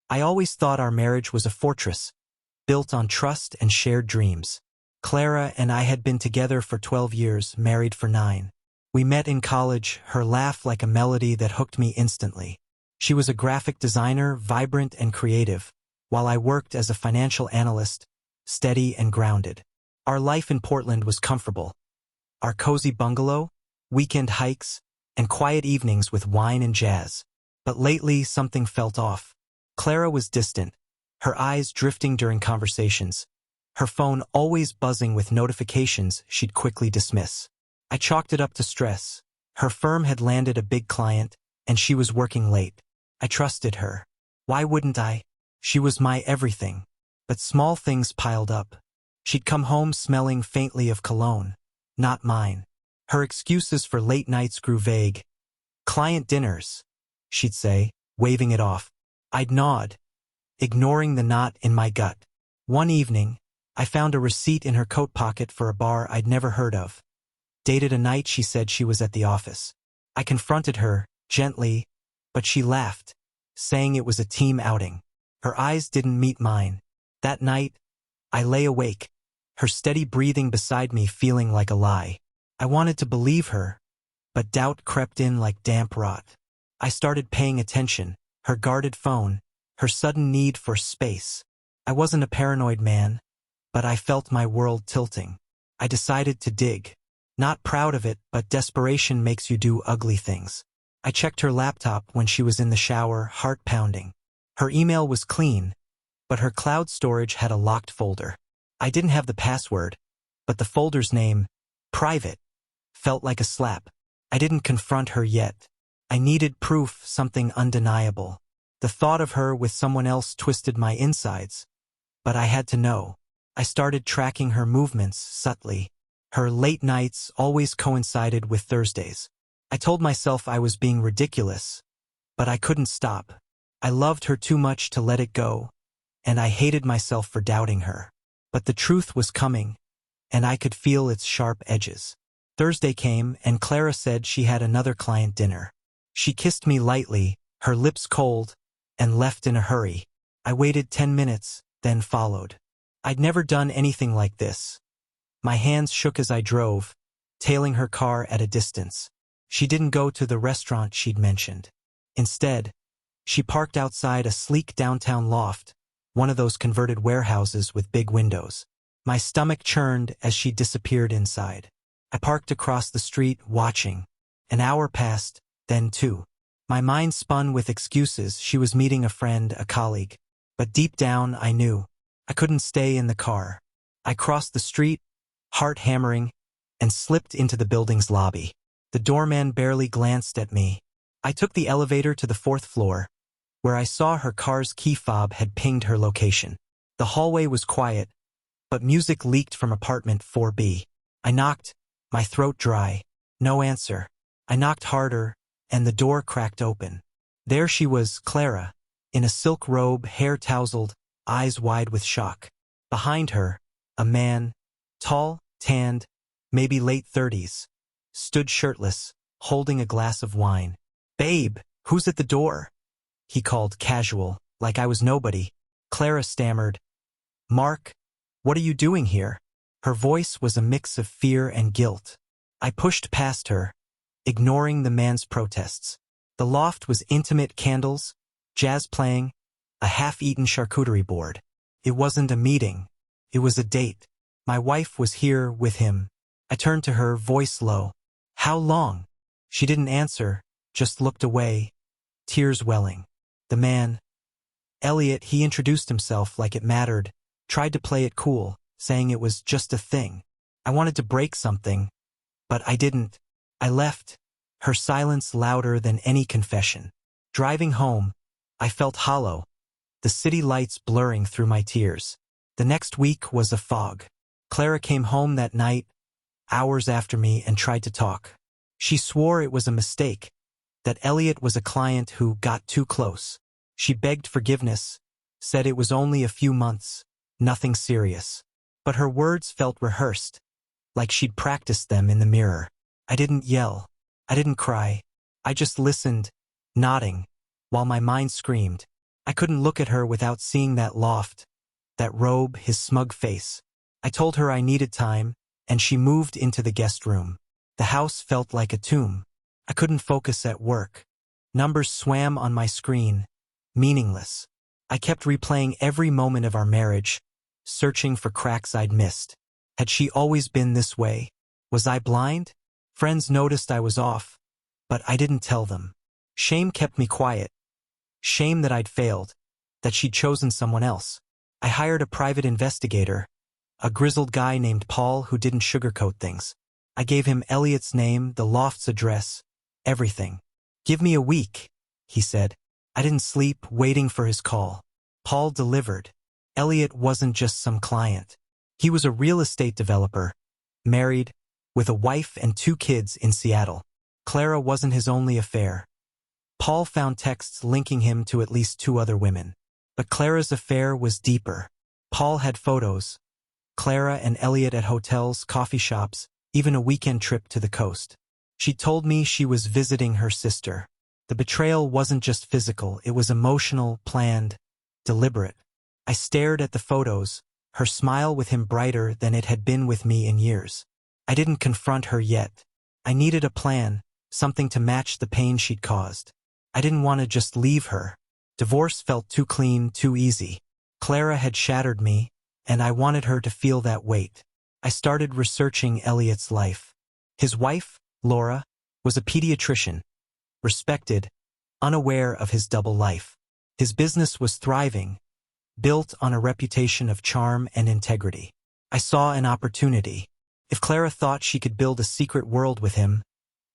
I always thought our marriage was a fortress, built on trust and shared dreams. Clara and I had been together for 12 years, married for 9. We met in college, her laugh like a melody that hooked me instantly. She was a graphic designer, vibrant and creative, while I worked as a financial analyst, steady and grounded. Our life in Portland was comfortable. Our cozy bungalow, weekend hikes, and quiet evenings with wine and jazz. But lately, something felt off. Clara was distant, her eyes drifting during conversations, her phone always buzzing with notifications she'd quickly dismiss. I chalked it up to stress. Her firm had landed a big client, and she was working late. I trusted her. Why wouldn't I? She was my everything. But small things piled up. She'd come home smelling faintly of cologne. Not mine. Her excuses for late nights grew vague. Client dinners, she'd say, waving it off. I'd nod, ignoring the knot in my gut. One evening, I found a receipt in her coat pocket for a bar I'd never heard of. Dated a night she said she was at the office. I confronted her, gently, but she laughed, saying it was a team outing. Her eyes didn't meet mine. That night, I lay awake, her steady breathing beside me feeling like a lie. I wanted to believe her, but doubt crept in like damp rot. I started paying attention, her guarded phone, her sudden need for space. I wasn't a paranoid man, but I felt my world tilting. I decided to dig. Not proud of it, but desperation makes you do ugly things. I checked her laptop when she was in the shower, heart pounding. Her email was clean, but her cloud storage had a locked folder. I didn't have the password, but the folder's name, private, felt like a slap. I didn't confront her yet. I needed proof, something undeniable. The thought of her with someone else twisted my insides, but I had to know. I started tracking her movements subtly. Her late nights always coincided with Thursdays. I told myself I was being ridiculous, but I couldn't stop. I loved her too much to let it go, and I hated myself for doubting her. But the truth was coming, and I could feel its sharp edges. Thursday came, and Clara said she had another client dinner. She kissed me lightly, her lips cold, and left in a hurry. I waited 10 minutes, then followed. I'd never done anything like this. My hands shook as I drove, tailing her car at a distance. She didn't go to the restaurant she'd mentioned. Instead, she parked outside a sleek downtown loft, one of those converted warehouses with big windows. My stomach churned as she disappeared inside. I parked across the street, watching. An hour passed, then 2. My mind spun with excuses. She was meeting a friend, a colleague. But deep down, I knew. I couldn't stay in the car. I crossed the street, heart hammering, and slipped into the building's lobby. The doorman barely glanced at me. I took the elevator to the 4th floor, where I saw her car's key fob had pinged her location. The hallway was quiet, but music leaked from apartment 4B. I knocked, my throat dry. No answer. I knocked harder, and the door cracked open. There she was, Clara, in a silk robe, hair tousled, eyes wide with shock. Behind her, a man, tall, tanned, maybe late 30s, stood shirtless, holding a glass of wine. "Babe, who's at the door?" he called, casual, like I was nobody. Clara stammered, "Mark, what are you doing here?" Her voice was a mix of fear and guilt. I pushed past her, ignoring the man's protests. The loft was intimate, candles, jazz playing, a half-eaten charcuterie board. It wasn't a meeting. It was a date. My wife was here with him. I turned to her, voice low. "How long?" She didn't answer, just looked away, tears welling. The man, Elliot, he introduced himself like it mattered, tried to play it cool, saying it was just a thing. I wanted to break something, but I didn't. I left, her silence louder than any confession. Driving home, I felt hollow, the city lights blurring through my tears. The next week was a fog. Clara came home that night, hours after me, and tried to talk. She swore it was a mistake, that Elliot was a client who got too close. She begged forgiveness, said it was only a few months, nothing serious. But her words felt rehearsed, like she'd practiced them in the mirror. I didn't yell. I didn't cry. I just listened, nodding, while my mind screamed, I couldn't look at her without seeing that loft, that robe, his smug face. I told her I needed time, and she moved into the guest room. The house felt like a tomb. I couldn't focus at work. Numbers swam on my screen, meaningless. I kept replaying every moment of our marriage, searching for cracks I'd missed. Had she always been this way? Was I blind? Friends noticed I was off, but I didn't tell them. Shame kept me quiet. Shame that I'd failed, that she'd chosen someone else. I hired a private investigator, a grizzled guy named Paul who didn't sugarcoat things. I gave him Elliot's name, the loft's address, everything. "Give me a week," he said. I didn't sleep, waiting for his call. Paul delivered. Elliot wasn't just some client. He was a real estate developer, married, with a wife and 2 kids in Seattle. Clara wasn't his only affair. Paul found texts linking him to at least 2 other women. But Clara's affair was deeper. Paul had photos. Clara and Elliot at hotels, coffee shops, even a weekend trip to the coast. She told me she was visiting her sister. The betrayal wasn't just physical, it was emotional, planned, deliberate. I stared at the photos, her smile with him brighter than it had been with me in years. I didn't confront her yet. I needed a plan, something to match the pain she'd caused. I didn't want to just leave her. Divorce felt too clean, too easy. Clara had shattered me, and I wanted her to feel that weight. I started researching Elliot's life. His wife, Laura, was a pediatrician, respected, unaware of his double life. His business was thriving, built on a reputation of charm and integrity. I saw an opportunity. If Clara thought she could build a secret world with him,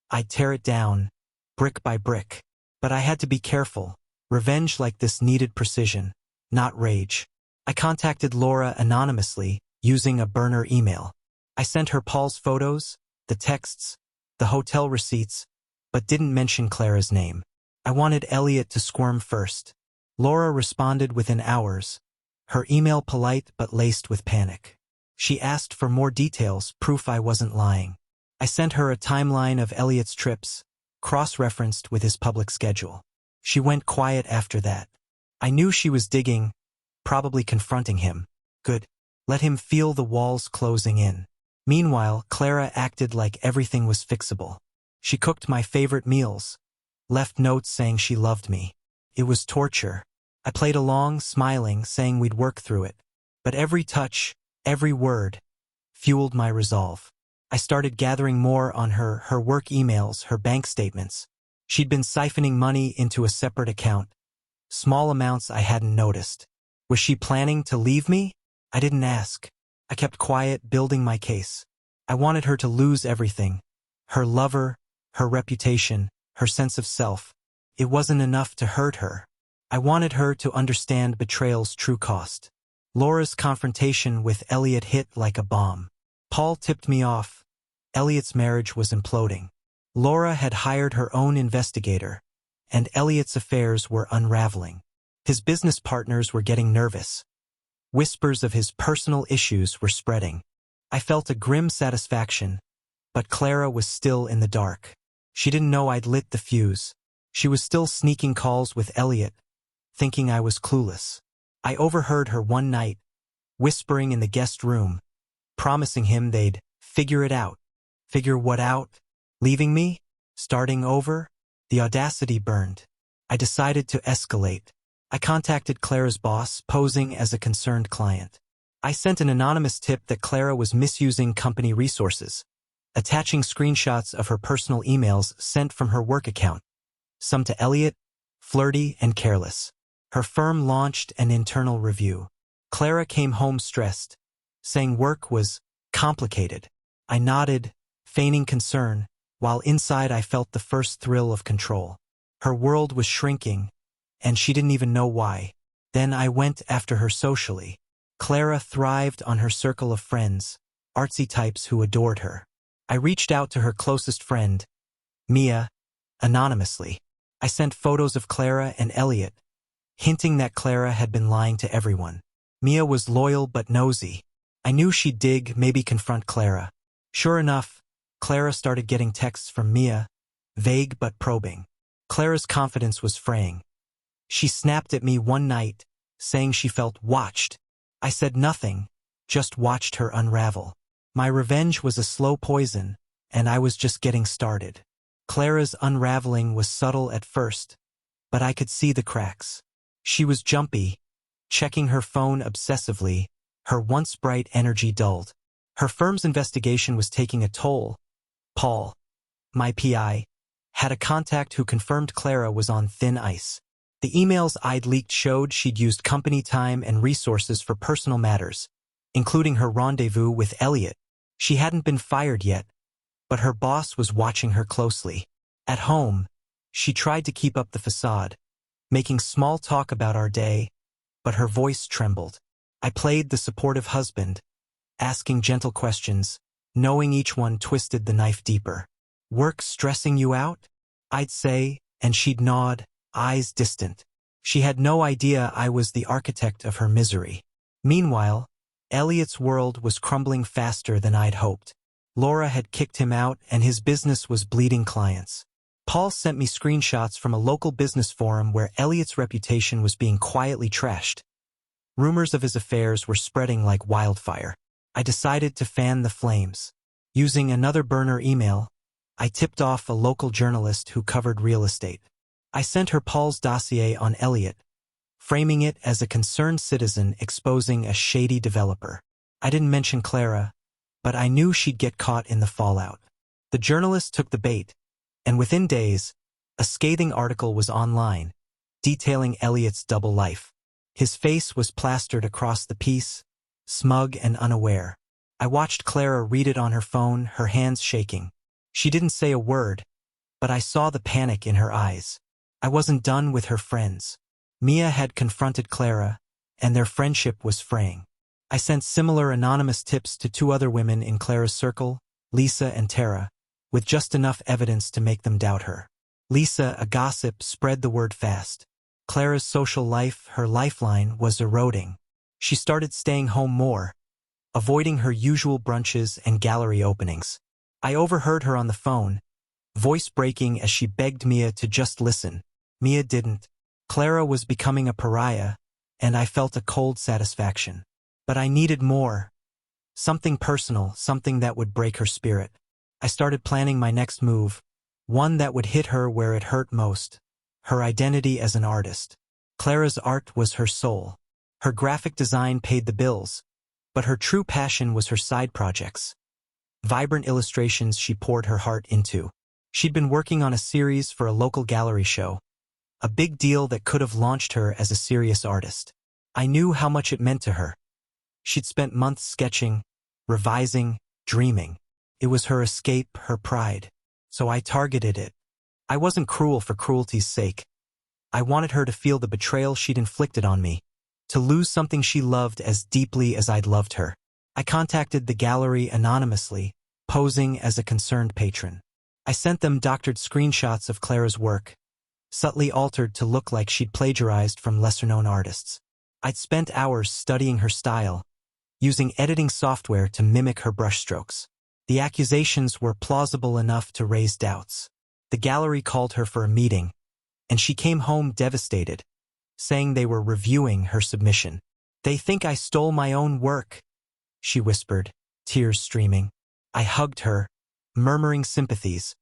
I'd tear it down, brick by brick. But I had to be careful. Revenge like this needed precision, not rage. I contacted Laura anonymously, using a burner email. I sent her Paul's photos, the texts, the hotel receipts, but didn't mention Clara's name. I wanted Elliot to squirm first. Laura responded within hours, her email polite but laced with panic. She asked for more details, proof I wasn't lying. I sent her a timeline of Elliot's trips, cross-referenced with his public schedule. She went quiet after that. I knew she was digging, probably confronting him. Good. Let him feel the walls closing in. Meanwhile, Clara acted like everything was fixable. She cooked my favorite meals, left notes saying she loved me. It was torture. I played along, smiling, saying we'd work through it. But every touch, every word, fueled my resolve. I started gathering more on her work emails, her bank statements. She'd been siphoning money into a separate account, small amounts I hadn't noticed. Was she planning to leave me? I didn't ask. I kept quiet, building my case. I wanted her to lose everything. Her lover, her reputation, her sense of self. It wasn't enough to hurt her. I wanted her to understand betrayal's true cost. Laura's confrontation with Elliot hit like a bomb. Paul tipped me off. Elliot's marriage was imploding. Laura had hired her own investigator, and Elliot's affairs were unraveling. His business partners were getting nervous. Whispers of his personal issues were spreading. I felt a grim satisfaction, but Clara was still in the dark. She didn't know I'd lit the fuse. She was still sneaking calls with Elliot, thinking I was clueless. I overheard her one night, whispering in the guest room, promising him they'd figure it out. Figure what out? Leaving me? Starting over? The audacity burned. I decided to escalate. I contacted Clara's boss, posing as a concerned client. I sent an anonymous tip that Clara was misusing company resources, attaching screenshots of her personal emails sent from her work account, some to Elliot, flirty and careless. Her firm launched an internal review. Clara came home stressed, saying work was complicated. I nodded, feigning concern, while inside I felt the first thrill of control. Her world was shrinking, and she didn't even know why. Then I went after her socially. Clara thrived on her circle of friends, artsy types who adored her. I reached out to her closest friend, Mia, anonymously. I sent photos of Clara and Elliot, hinting that Clara had been lying to everyone. Mia was loyal but nosy. I knew she'd dig, maybe confront Clara. Sure enough, Clara started getting texts from Mia, vague but probing. Clara's confidence was fraying. She snapped at me one night, saying she felt watched. I said nothing, just watched her unravel. My revenge was a slow poison, and I was just getting started. Clara's unraveling was subtle at first, but I could see the cracks. She was jumpy, checking her phone obsessively, her once bright energy dulled. Her firm's investigation was taking a toll. Paul, my PI, had a contact who confirmed Clara was on thin ice. The emails I'd leaked showed she'd used company time and resources for personal matters, including her rendezvous with Elliot. She hadn't been fired yet, but her boss was watching her closely. At home, she tried to keep up the facade, making small talk about our day, but her voice trembled. I played the supportive husband, asking gentle questions, knowing each one twisted the knife deeper. "Work stressing you out?" I'd say, and she'd nod, eyes distant. She had no idea I was the architect of her misery. Meanwhile, Elliot's world was crumbling faster than I'd hoped. Laura had kicked him out and his business was bleeding clients. Paul sent me screenshots from a local business forum where Elliot's reputation was being quietly trashed. Rumors of his affairs were spreading like wildfire. I decided to fan the flames. Using another burner email, I tipped off a local journalist who covered real estate. I sent her Paul's dossier on Elliot, framing it as a concerned citizen exposing a shady developer. I didn't mention Clara, but I knew she'd get caught in the fallout. The journalist took the bait, and within days, a scathing article was online, detailing Elliot's double life. His face was plastered across the piece, smug and unaware. I watched Clara read it on her phone, her hands shaking. She didn't say a word, but I saw the panic in her eyes. I wasn't done with her friends. Mia had confronted Clara, and their friendship was fraying. I sent similar anonymous tips to two other women in Clara's circle, Lisa and Tara, with just enough evidence to make them doubt her. Lisa, a gossip, spread the word fast. Clara's social life, her lifeline, was eroding. She started staying home more, avoiding her usual brunches and gallery openings. I overheard her on the phone, voice breaking as she begged Mia to just listen. Mia didn't. Clara was becoming a pariah, and I felt a cold satisfaction. But I needed more. Something personal, something that would break her spirit. I started planning my next move, one that would hit her where it hurt most, her identity as an artist. Clara's art was her soul. Her graphic design paid the bills, but her true passion was her side projects. Vibrant illustrations she poured her heart into. She'd been working on a series for a local gallery show, a big deal that could have launched her as a serious artist. I knew how much it meant to her. She'd spent months sketching, revising, dreaming. It was her escape, her pride. So I targeted it. I wasn't cruel for cruelty's sake. I wanted her to feel the betrayal she'd inflicted on me, to lose something she loved as deeply as I'd loved her. I contacted the gallery anonymously, posing as a concerned patron. I sent them doctored screenshots of Clara's work, subtly altered to look like she'd plagiarized from lesser-known artists. I'd spent hours studying her style, using editing software to mimic her brushstrokes. The accusations were plausible enough to raise doubts. The gallery called her for a meeting, and she came home devastated, saying they were reviewing her submission. "They think I stole my own work," she whispered, tears streaming. I hugged her, murmuring sympathies,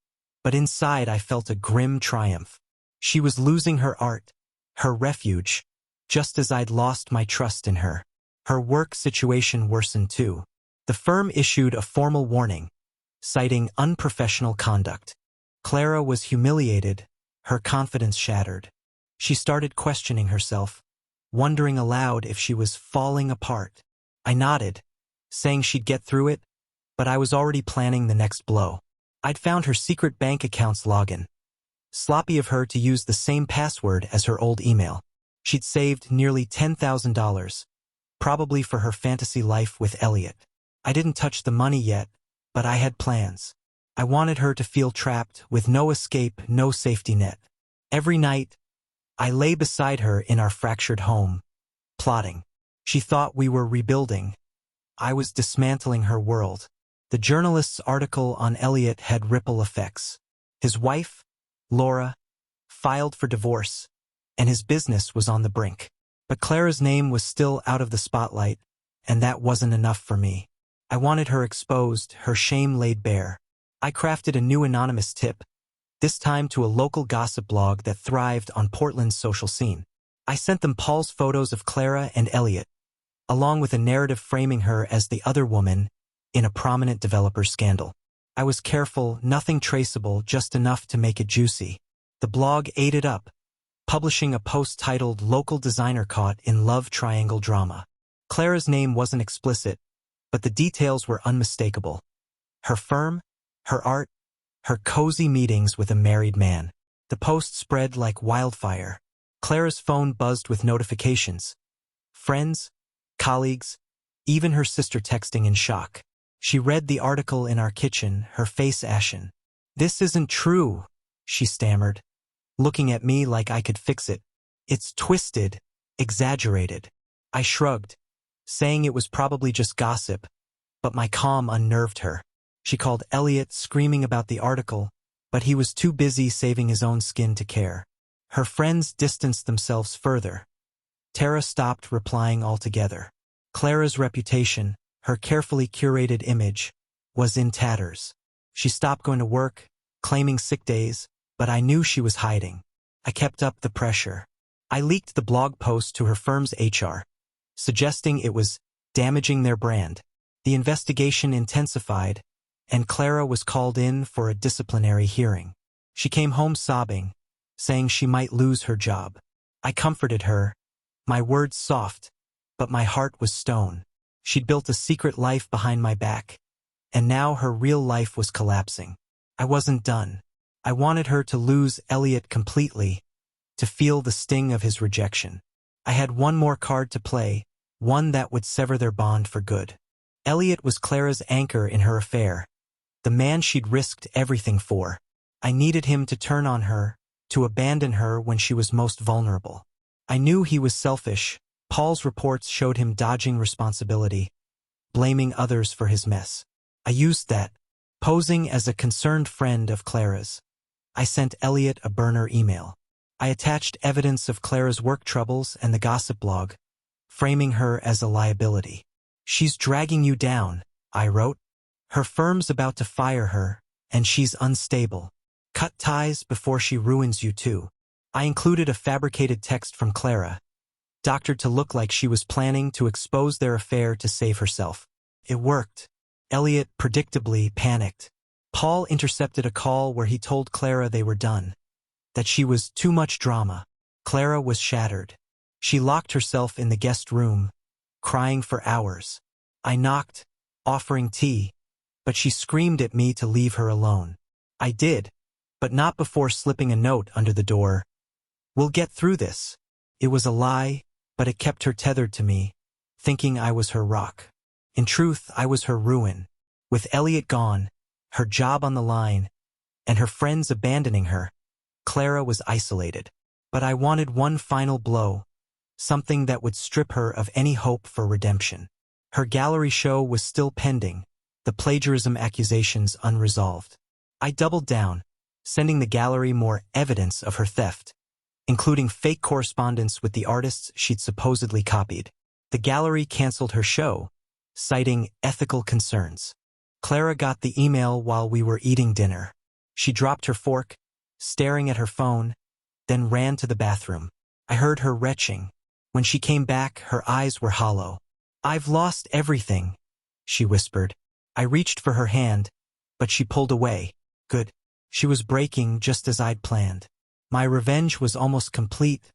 but inside I felt a grim triumph. She was losing her art, her refuge, just as I'd lost my trust in her. Her work situation worsened too. The firm issued a formal warning, citing unprofessional conduct. Clara was humiliated, her confidence shattered. She started questioning herself, wondering aloud if she was falling apart. I nodded, saying she'd get through it, but I was already planning the next blow. I'd found her secret bank account's login. Sloppy of her to use the same password as her old email. She'd saved nearly $10,000, probably for her fantasy life with Elliot. I didn't touch the money yet, but I had plans. I wanted her to feel trapped, with no escape, no safety net. Every night, I lay beside her in our fractured home, plotting. She thought we were rebuilding. I was dismantling her world. The journalist's article on Elliot had ripple effects. His wife, Laura, filed for divorce, and his business was on the brink. But Clara's name was still out of the spotlight, and that wasn't enough for me. I wanted her exposed, her shame laid bare. I crafted a new anonymous tip, this time to a local gossip blog that thrived on Portland's social scene. I sent them Paul's photos of Clara and Elliot, along with a narrative framing her as the other woman in a prominent developer scandal. I was careful, nothing traceable, just enough to make it juicy. The blog ate it up, publishing a post titled "Local Designer Caught in Love Triangle Drama." Clara's name wasn't explicit, but the details were unmistakable. Her firm, her art, her cozy meetings with a married man. The post spread like wildfire. Clara's phone buzzed with notifications. Friends, colleagues, even her sister texting in shock. She read the article in our kitchen, her face ashen. "This isn't true," she stammered, looking at me like I could fix it. "It's twisted, exaggerated." I shrugged, saying it was probably just gossip, but my calm unnerved her. She called Elliot, screaming about the article, but he was too busy saving his own skin to care. Her friends distanced themselves further. Tara stopped replying altogether. Clara's reputation, her carefully curated image, was in tatters. She stopped going to work, claiming sick days, but I knew she was hiding. I kept up the pressure. I leaked the blog post to her firm's HR, suggesting it was damaging their brand. The investigation intensified, and Clara was called in for a disciplinary hearing. She came home sobbing, saying she might lose her job. I comforted her, my words soft, but my heart was stone. She'd built a secret life behind my back, and now her real life was collapsing. I wasn't done. I wanted her to lose Elliot completely, to feel the sting of his rejection. I had one more card to play, one that would sever their bond for good. Elliot was Clara's anchor in her affair, the man she'd risked everything for. I needed him to turn on her, to abandon her when she was most vulnerable. I knew he was selfish. Paul's reports showed him dodging responsibility, blaming others for his mess. I used that, posing as a concerned friend of Clara's. I sent Elliot a burner email. I attached evidence of Clara's work troubles and the gossip blog, framing her as a liability. "She's dragging you down," I wrote. "Her firm's about to fire her, and she's unstable. Cut ties before she ruins you too." I included a fabricated text from Clara, doctored to look like she was planning to expose their affair to save herself. It worked. Elliot predictably panicked. Paul intercepted a call where he told Clara they were done, that she was too much drama. Clara was shattered. She locked herself in the guest room, crying for hours. I knocked, offering tea, but she screamed at me to leave her alone. I did, but not before slipping a note under the door. "We'll get through this." It was a lie, but it kept her tethered to me, thinking I was her rock. In truth, I was her ruin. With Elliot gone, her job on the line, and her friends abandoning her, Clara was isolated. But I wanted one final blow, something that would strip her of any hope for redemption. Her gallery show was still pending, the plagiarism accusations unresolved. I doubled down, sending the gallery more evidence of her theft, including fake correspondence with the artists she'd supposedly copied. The gallery canceled her show, citing ethical concerns. Clara got the email while we were eating dinner. She dropped her fork, staring at her phone, then ran to the bathroom. I heard her retching. When she came back, her eyes were hollow. "I've lost everything," she whispered. I reached for her hand, but she pulled away. Good. She was breaking just as I'd planned. My revenge was almost complete,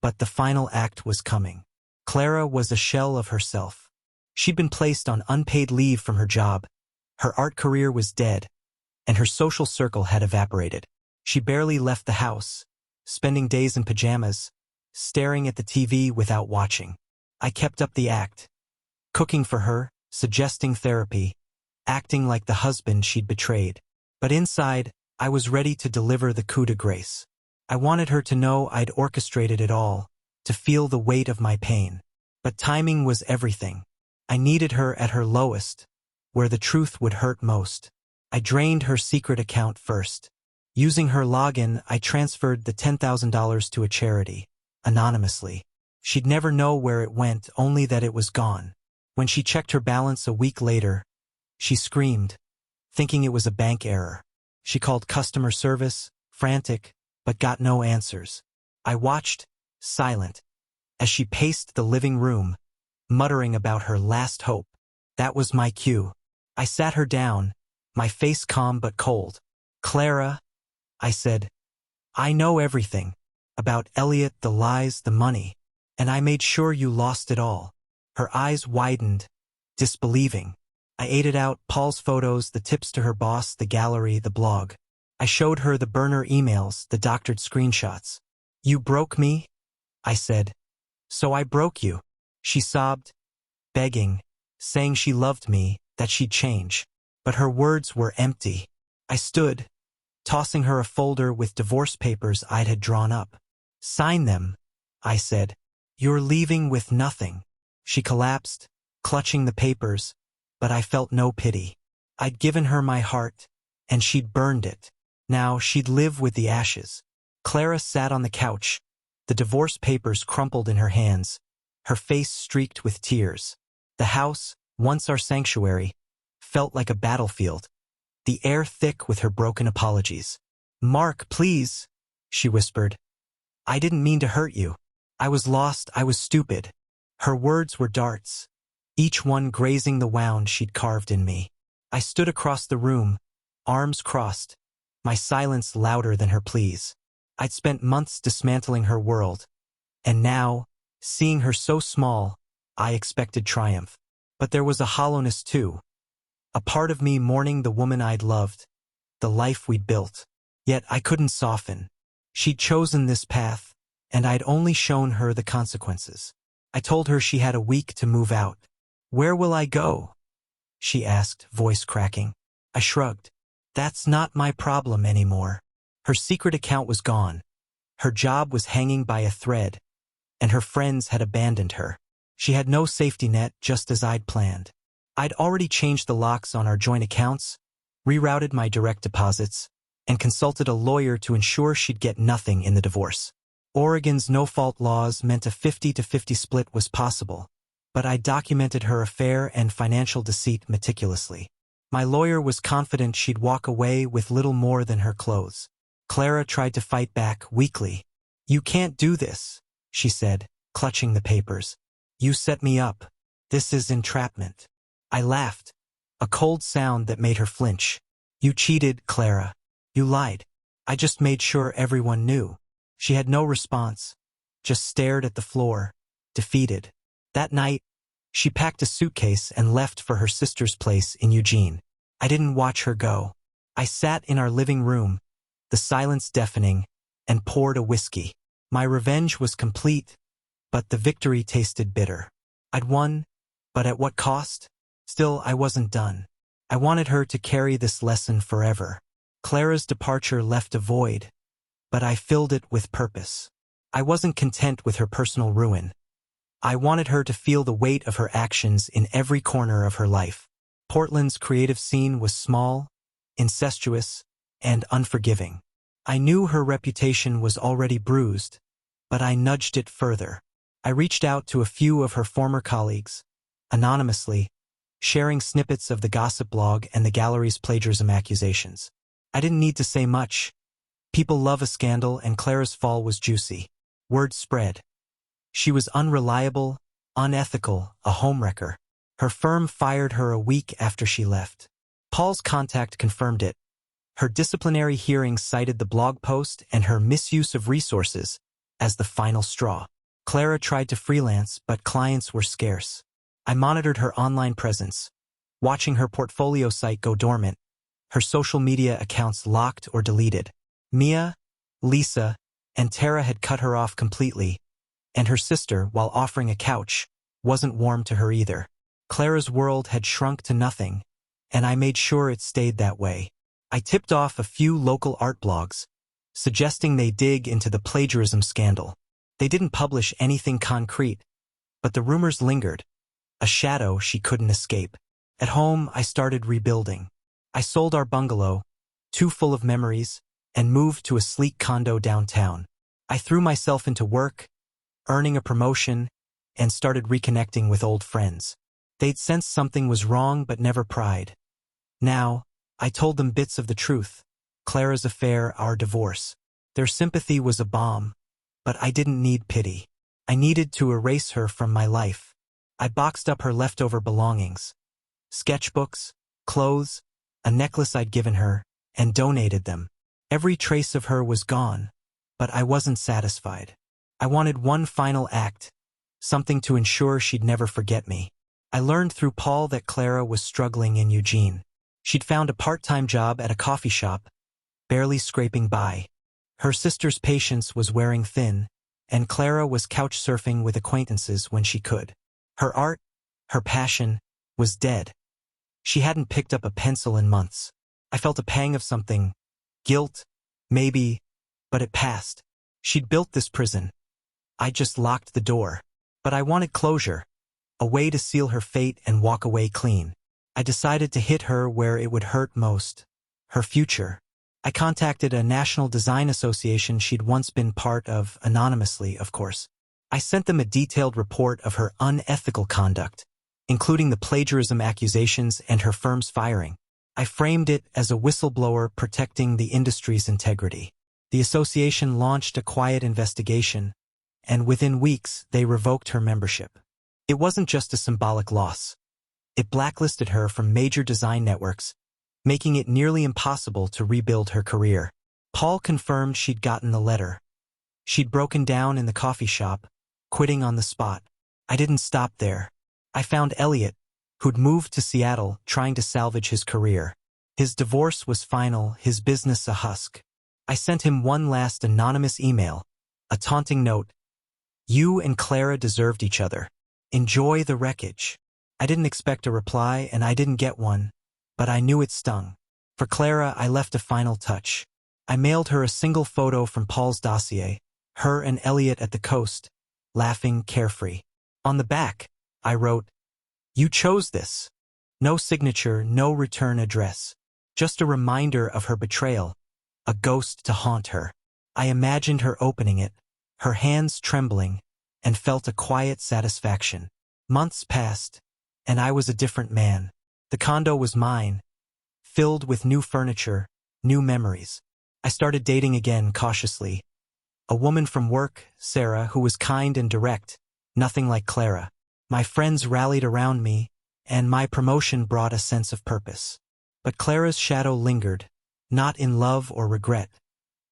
but the final act was coming. Clara was a shell of herself. She'd been placed on unpaid leave from her job. Her art career was dead, and her social circle had evaporated. She barely left the house, spending days in pajamas, staring at the TV without watching. I kept up the act, cooking for her, suggesting therapy, acting like the husband she'd betrayed. But inside, I was ready to deliver the coup de grace. I wanted her to know I'd orchestrated it all, to feel the weight of my pain. But timing was everything. I needed her at her lowest, where the truth would hurt most. I drained her secret account first. Using her login, I transferred the $10,000 to a charity. anonymously. She'd never know where it went, only that it was gone. When she checked her balance a week later, she screamed, thinking it was a bank error. She called customer service, frantic, but got no answers. I watched, silent, as she paced the living room, muttering about her last hope. That was my cue. I sat her down, my face calm but cold. "Clara," I said, "I know everything. About Elliot, the lies, the money. And I made sure you lost it all." Her eyes widened, disbelieving. I ate it out, Paul's photos, the tips to her boss, the gallery, the blog. I showed her the burner emails, the doctored screenshots. "You broke me?" I said. "So I broke you." She sobbed, begging, saying she loved me, that she'd change. But her words were empty. I stood, tossing her a folder with divorce papers I'd had drawn up. "Sign them," I said. "You're leaving with nothing." She collapsed, clutching the papers, but I felt no pity. I'd given her my heart, and she'd burned it. Now she'd live with the ashes. Clara sat on the couch, the divorce papers crumpled in her hands, her face streaked with tears. The house, once our sanctuary, felt like a battlefield, the air thick with her broken apologies. "Mark, please," she whispered. "I didn't mean to hurt you. I was lost, I was stupid." Her words were darts, each one grazing the wound she'd carved in me. I stood across the room, arms crossed, my silence louder than her pleas. I'd spent months dismantling her world, and now, seeing her so small, I expected triumph. But there was a hollowness too, a part of me mourning the woman I'd loved, the life we'd built. Yet I couldn't soften. She'd chosen this path, and I'd only shown her the consequences. I told her she had a week to move out. "Where will I go?" she asked, voice cracking. I shrugged. That's not my problem anymore. Her secret account was gone. Her job was hanging by a thread, and her friends had abandoned her. She had no safety net, just as I'd planned. I'd already changed the locks on our joint accounts, rerouted my direct deposits, and consulted a lawyer to ensure she'd get nothing in the divorce. Oregon's no-fault laws meant a 50-50 split was possible, but I documented her affair and financial deceit meticulously. My lawyer was confident she'd walk away with little more than her clothes. Clara tried to fight back weakly. "You can't do this," she said, clutching the papers. "You set me up. This is entrapment." I laughed, a cold sound that made her flinch. "You cheated, Clara. You lied. I just made sure everyone knew." She had no response, just stared at the floor, defeated. That night, she packed a suitcase and left for her sister's place in Eugene. I didn't watch her go. I sat in our living room, the silence deafening, and poured a whiskey. My revenge was complete, but the victory tasted bitter. I'd won, but at what cost? Still, I wasn't done. I wanted her to carry this lesson forever. Clara's departure left a void, but I filled it with purpose. I wasn't content with her personal ruin. I wanted her to feel the weight of her actions in every corner of her life. Portland's creative scene was small, incestuous, and unforgiving. I knew her reputation was already bruised, but I nudged it further. I reached out to a few of her former colleagues, anonymously, sharing snippets of the gossip blog and the gallery's plagiarism accusations. I didn't need to say much. People love a scandal, and Clara's fall was juicy. Word spread. She was unreliable, unethical, a homewrecker. Her firm fired her a week after she left. Paul's contact confirmed it. Her disciplinary hearing cited the blog post and her misuse of resources as the final straw. Clara tried to freelance, but clients were scarce. I monitored her online presence, watching her portfolio site go dormant, her social media accounts locked or deleted. Mia, Lisa, and Tara had cut her off completely, and her sister, while offering a couch, wasn't warm to her either. Clara's world had shrunk to nothing, and I made sure it stayed that way. I tipped off a few local art blogs, suggesting they dig into the plagiarism scandal. They didn't publish anything concrete, but the rumors lingered, a shadow she couldn't escape. At home, I started rebuilding. I sold our bungalow, too full of memories, and moved to a sleek condo downtown. I threw myself into work, earning a promotion, and started reconnecting with old friends. They'd sensed something was wrong but never pried. Now, I told them bits of the truth. Clara's affair, our divorce. Their sympathy was a balm, but I didn't need pity. I needed to erase her from my life. I boxed up her leftover belongings. Sketchbooks, clothes, a necklace I'd given her, and donated them. Every trace of her was gone, but I wasn't satisfied. I wanted one final act, something to ensure she'd never forget me. I learned through Paul that Clara was struggling in Eugene. She'd found a part-time job at a coffee shop, barely scraping by. Her sister's patience was wearing thin, and Clara was couch surfing with acquaintances when she could. Her art, her passion, was dead. She hadn't picked up a pencil in months. I felt a pang of something. Guilt, maybe, but it passed. She'd built this prison. I just locked the door. But I wanted closure, a way to seal her fate and walk away clean. I decided to hit her where it would hurt most, her future. I contacted a national design association she'd once been part of, anonymously, of course. I sent them a detailed report of her unethical conduct, including the plagiarism accusations and her firm's firing. I framed it as a whistleblower protecting the industry's integrity. The association launched a quiet investigation, and within weeks they revoked her membership. It wasn't just a symbolic loss. It blacklisted her from major design networks, making it nearly impossible to rebuild her career. Paul confirmed she'd gotten the letter. She'd broken down in the coffee shop, quitting on the spot. I didn't stop there. I found Elliot, who'd moved to Seattle trying to salvage his career. His divorce was final, his business a husk. I sent him one last anonymous email, a taunting note. You and Clara deserved each other. Enjoy the wreckage. I didn't expect a reply, and I didn't get one, but I knew it stung. For Clara, I left a final touch. I mailed her a single photo from Paul's dossier, her and Elliot at the coast, laughing carefree. On the back, I wrote, "You chose this." No signature, no return address. Just a reminder of her betrayal, a ghost to haunt her. I imagined her opening it, her hands trembling, and felt a quiet satisfaction. Months passed, and I was a different man. The condo was mine, filled with new furniture, new memories. I started dating again cautiously. A woman from work, Sarah, who was kind and direct, nothing like Clara. My friends rallied around me, and my promotion brought a sense of purpose. But Clara's shadow lingered, not in love or regret,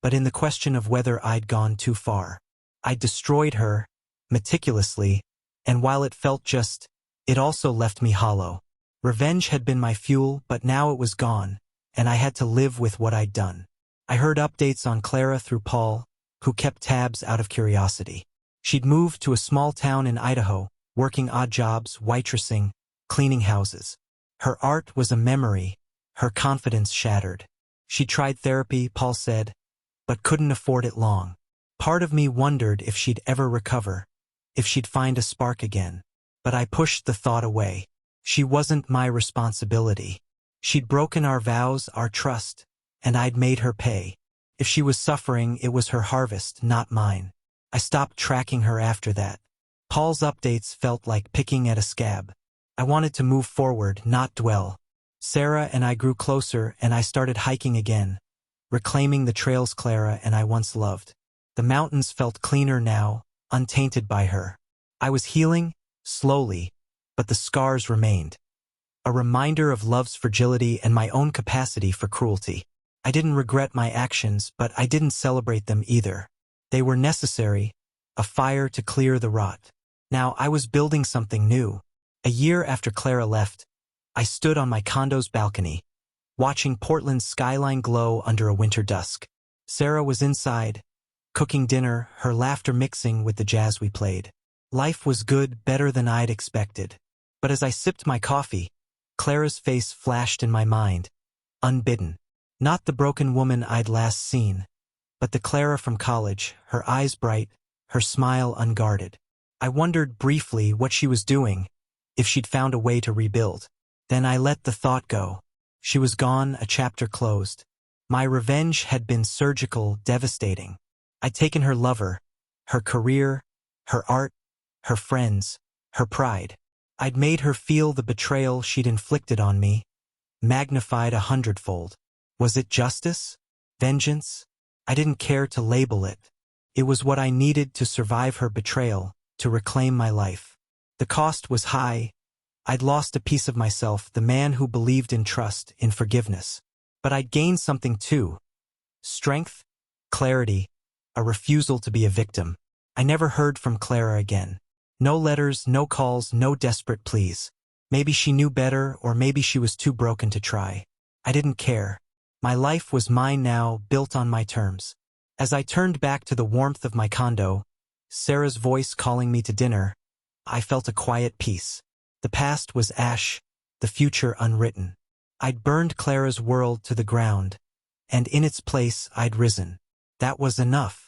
but in the question of whether I'd gone too far. I'd destroyed her, meticulously, and while it felt just, it also left me hollow. Revenge had been my fuel, but now it was gone, and I had to live with what I'd done. I heard updates on Clara through Paul, who kept tabs out of curiosity. She'd moved to a small town in Idaho, working odd jobs, waitressing, cleaning houses. Her art was a memory, her confidence shattered. She tried therapy, Paul said, but couldn't afford it long. Part of me wondered if she'd ever recover, if she'd find a spark again. But I pushed the thought away. She wasn't my responsibility. She'd broken our vows, our trust, and I'd made her pay. If she was suffering, it was her harvest, not mine. I stopped tracking her after that. Paul's updates felt like picking at a scab. I wanted to move forward, not dwell. Sarah and I grew closer, and I started hiking again, reclaiming the trails Clara and I once loved. The mountains felt cleaner now, untainted by her. I was healing, slowly, but the scars remained. A reminder of love's fragility and my own capacity for cruelty. I didn't regret my actions, but I didn't celebrate them either. They were necessary, a fire to clear the rot. Now I was building something new. A year after Clara left, I stood on my condo's balcony, watching Portland's skyline glow under a winter dusk. Sarah was inside, cooking dinner, her laughter mixing with the jazz we played. Life was good, better than I'd expected. But as I sipped my coffee, Clara's face flashed in my mind, unbidden. Not the broken woman I'd last seen, but the Clara from college, her eyes bright, her smile unguarded. I wondered briefly what she was doing, if she'd found a way to rebuild. Then I let the thought go. She was gone, a chapter closed. My revenge had been surgical, devastating. I'd taken her lover, her career, her art, her friends, her pride. I'd made her feel the betrayal she'd inflicted on me, magnified 100-fold. Was it justice? Vengeance? I didn't care to label it. It was what I needed to survive her betrayal, to reclaim my life. The cost was high. I'd lost a piece of myself, the man who believed in trust, in forgiveness. But I'd gained something too. Strength, clarity, a refusal to be a victim. I never heard from Clara again. No letters, no calls, no desperate pleas. Maybe she knew better, or maybe she was too broken to try. I didn't care. My life was mine now, built on my terms. As I turned back to the warmth of my condo, Sarah's voice calling me to dinner, I felt a quiet peace. The past was ash, the future unwritten. I'd burned Clara's world to the ground, and in its place I'd risen. That was enough.